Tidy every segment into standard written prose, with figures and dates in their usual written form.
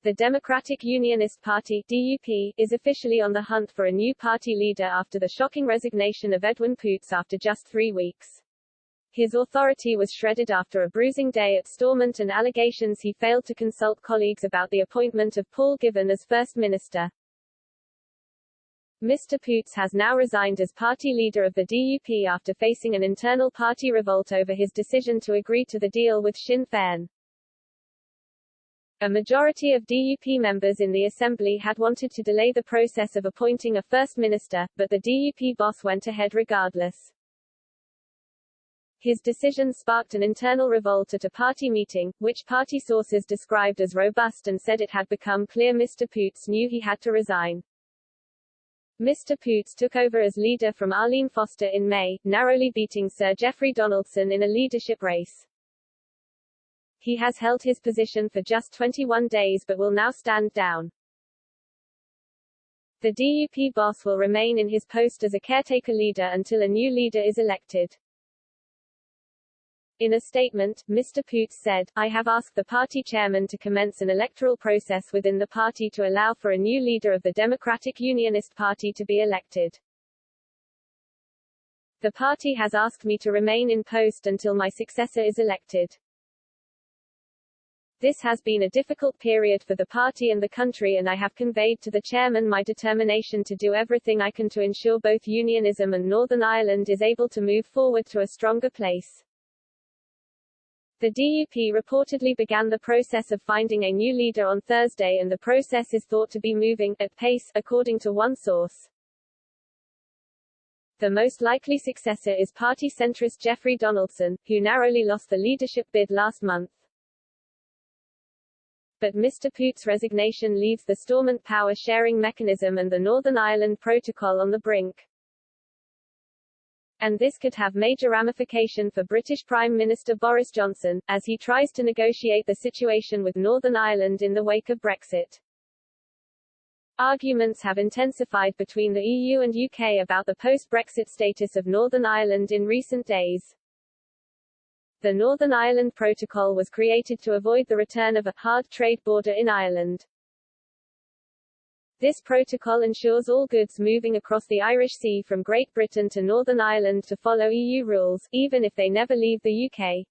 The Democratic Unionist Party (DUP) is officially on the hunt for a new party leader after the shocking resignation of Edwin Poots after just 3 weeks. His authority was shredded after a bruising day at Stormont and allegations he failed to consult colleagues about the appointment of Paul Givan as First Minister. Mr. Poots has now resigned as party leader of the DUP after facing an internal party revolt over his decision to agree to the deal with Sinn Féin. A majority of DUP members in the Assembly had wanted to delay the process of appointing a First Minister, but the DUP boss went ahead regardless. His decision sparked an internal revolt at a party meeting, which party sources described as robust and said it had become clear Mr. Poots knew he had to resign. Mr. Poots took over as leader from Arlene Foster in May, narrowly beating Sir Geoffrey Donaldson in a leadership race. He has held his position for just 21 days but will now stand down. The DUP boss will remain in his post as a caretaker leader until a new leader is elected. In a statement, Mr. Poots said, "I have asked the party chairman to commence an electoral process within the party to allow for a new leader of the Democratic Unionist Party to be elected. The party has asked me to remain in post until my successor is elected. This has been a difficult period for the party and the country, and I have conveyed to the chairman my determination to do everything I can to ensure both Unionism and Northern Ireland is able to move forward to a stronger place." The DUP reportedly began the process of finding a new leader on Thursday, and the process is thought to be moving at pace, according to one source. The most likely successor is party centrist Geoffrey Donaldson, who narrowly lost the leadership bid last month. But Mr. Poots' resignation leaves the Stormont power-sharing mechanism and the Northern Ireland Protocol on the brink. And this could have major ramification for British Prime Minister Boris Johnson, as he tries to negotiate the situation with Northern Ireland in the wake of Brexit. Arguments have intensified between the EU and UK about the post-Brexit status of Northern Ireland in recent days. The Northern Ireland Protocol was created to avoid the return of a hard trade border in Ireland. This protocol ensures all goods moving across the Irish Sea from Great Britain to Northern Ireland to follow EU rules, even if they never leave the UK.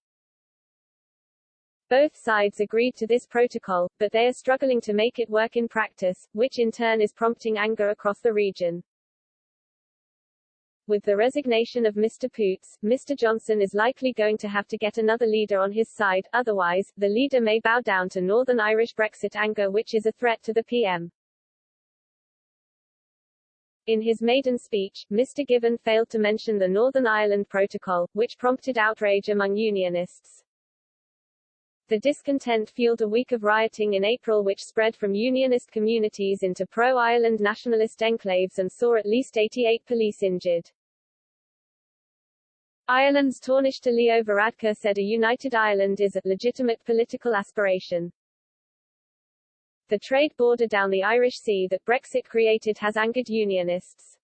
Both sides agreed to this protocol, but they are struggling to make it work in practice, which in turn is prompting anger across the region. With the resignation of Mr. Poots, Mr. Johnson is likely going to have to get another leader on his side, otherwise, the leader may bow down to Northern Irish Brexit anger, which is a threat to the PM. In his maiden speech, Mr. Givan failed to mention the Northern Ireland Protocol, which prompted outrage among Unionists. The discontent fueled a week of rioting in April which spread from Unionist communities into pro-Ireland nationalist enclaves and saw at least 88 police injured. Ireland's Taoiseach Leo Varadkar said a united Ireland is a legitimate political aspiration. The trade border down the Irish Sea that Brexit created has angered Unionists.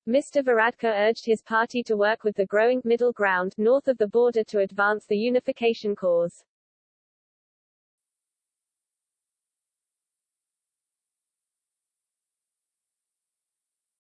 Mr. Varadkar urged his party to work with the growing middle ground north of the border to advance the unification cause.